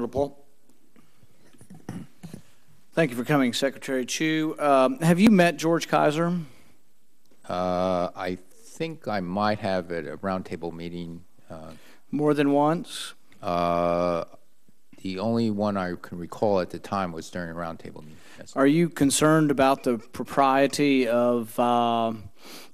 Paul. Thank you for coming, Secretary Chu. Have you met George Kaiser? I think I might have at a roundtable meeting. More than once? The only one I can recall at the time was during a roundtable meeting. Yes. Are you concerned about the propriety of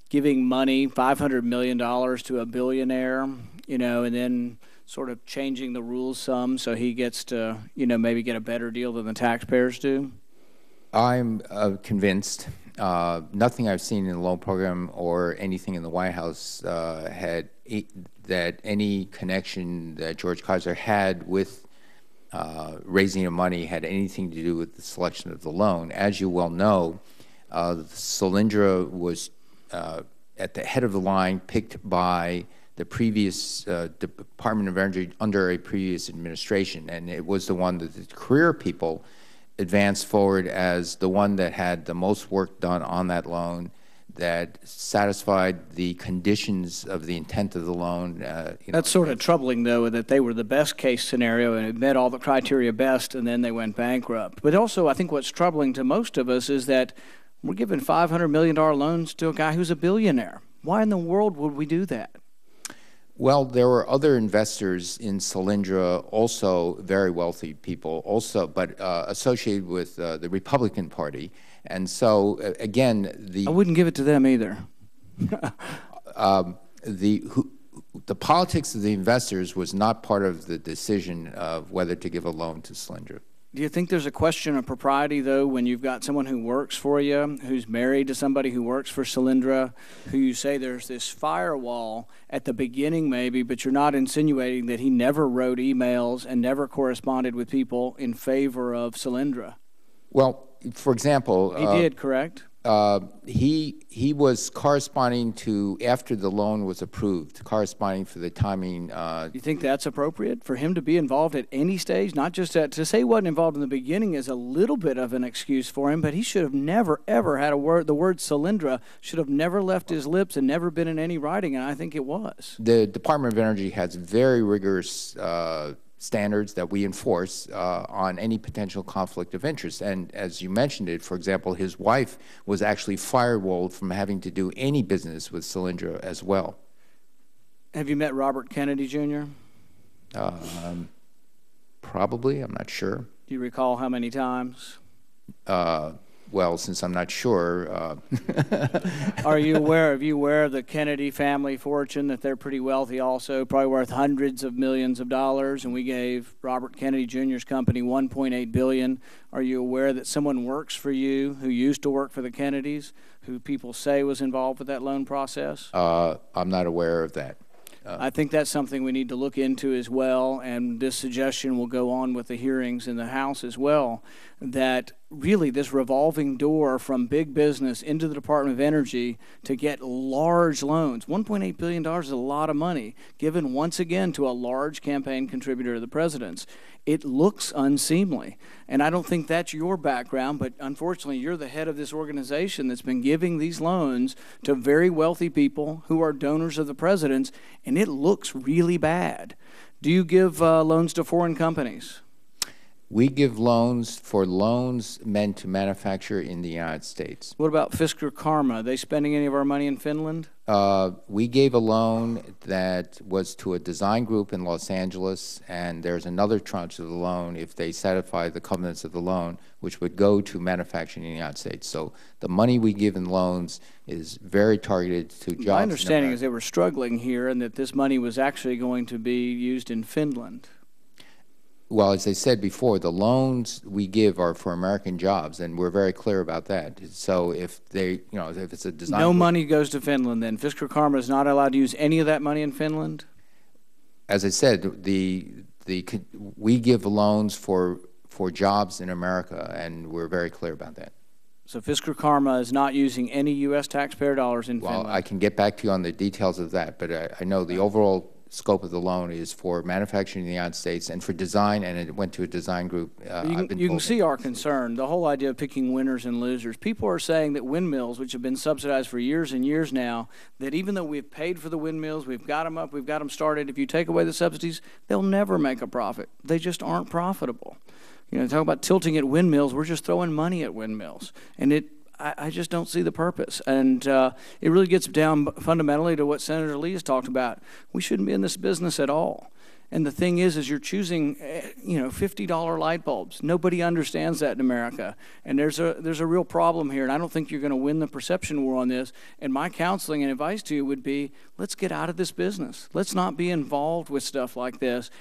giving money, $500 million to a billionaire, and then sort of changing the rules some so he gets to, maybe get a better deal than the taxpayers do? I'm convinced. Nothing I've seen in the loan program or anything in the White House had that any connection that George Kaiser had with raising the money had anything to do with the selection of the loan. As you well know, Solyndra was at the head of the line, picked by the previous Department of Energy under a previous administration, and it was the one that the career people advanced forward as the one that had the most work done on that loan, that satisfied the conditions of the intent of the loan. That's sort of troubling, though, that they were the best case scenario and it met all the criteria best, and then they went bankrupt. But also, I think what's troubling to most of us is that we're giving $500 million loans to a guy who's a billionaire. Why in the world would we do that? Well, there were other investors in Solyndra, also very wealthy people, also, but associated with the Republican Party. And so, again, I wouldn't give it to them either. The politics of the investors was not part of the decision of whether to give a loan to Solyndra. Do you think there's a question of propriety, though, when you've got someone who works for you, who's married to somebody who works for Solyndra, who you say there's this firewall at the beginning maybe, but you're not insinuating that he never wrote emails and never corresponded with people in favor of Solyndra? Well, for example... He did, correct? He was corresponding to, after the loan was approved, corresponding for the timing. You think that's appropriate for him to be involved at any stage? Not just to say he wasn't involved in the beginning is a little bit of an excuse for him, but he should have never, ever had the word Solyndra should have never left his lips and never been in any writing, and I think it was. The Department of Energy has very rigorous standards that we enforce on any potential conflict of interest. And as you mentioned it, for example, his wife was actually firewalled from having to do any business with Solyndra as well. Have you met Robert Kennedy, Jr.? Probably. I'm not sure. Do you recall how many times? Well, since I'm not sure. Are you aware of the Kennedy family fortune, that they're pretty wealthy also, probably worth hundreds of millions of dollars, and we gave Robert Kennedy Jr.'s company $1.8 billion. Are you aware that someone works for you who used to work for the Kennedys, who people say was involved with that loan process? I'm not aware of that. I think that's something we need to look into as well, and this suggestion will go on with the hearings in the House as well, that really this revolving door from big business into the Department of Energy to get large loans. $1.8 billion is a lot of money, given once again to a large campaign contributor to the president's. It looks unseemly, and I don't think that's your background, but unfortunately you're the head of this organization that's been giving these loans to very wealthy people who are donors of the president's, and it looks really bad. Do you give loans to foreign companies? We give loans for loans meant to manufacture in the United States. What about Fisker Karma? Are they spending any of our money in Finland? We gave a loan that was to a design group in Los Angeles, and there's another tranche of the loan if they satisfy the covenants of the loan, which would go to manufacturing in the United States. So the money we give in loans is very targeted to jobs. My understanding is they were struggling here and that this money was actually going to be used in Finland. Well, as I said before, the loans we give are for American jobs, and we're very clear about that. So if they, if it's a design... No money goes to Finland, then. Fisker Karma is not allowed to use any of that money in Finland? As I said, we give loans for jobs in America, and we're very clear about that. So Fisker Karma is not using any U.S. taxpayer dollars in Finland? Well, I can get back to you on the details of that, but I know the overall scope of the loan is for manufacturing in the United States and for design, and it went to a design group. You can see our concern, the whole idea of picking winners and losers. People are saying that windmills, which have been subsidized for years and years now, that even though we've paid for the windmills, we've got them up, we've got them started, if you take away the subsidies, they'll never make a profit. They just aren't profitable. You know, talk about tilting at windmills, we're just throwing money at windmills. And I just don't see the purpose. And it really gets down fundamentally to what Senator Lee has talked about. We shouldn't be in this business at all. And the thing is you're choosing, $50 light bulbs. Nobody understands that in America. And there's a real problem here. And I don't think you're going to win the perception war on this. And my counseling and advice to you would be, let's get out of this business. Let's not be involved with stuff like this.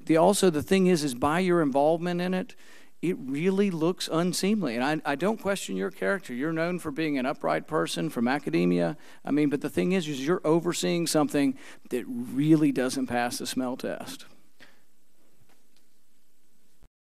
The thing is by your involvement in it, it really looks unseemly. And I don't question your character. You're known for being an upright person from academia. But the thing is you're overseeing something that really doesn't pass the smell test.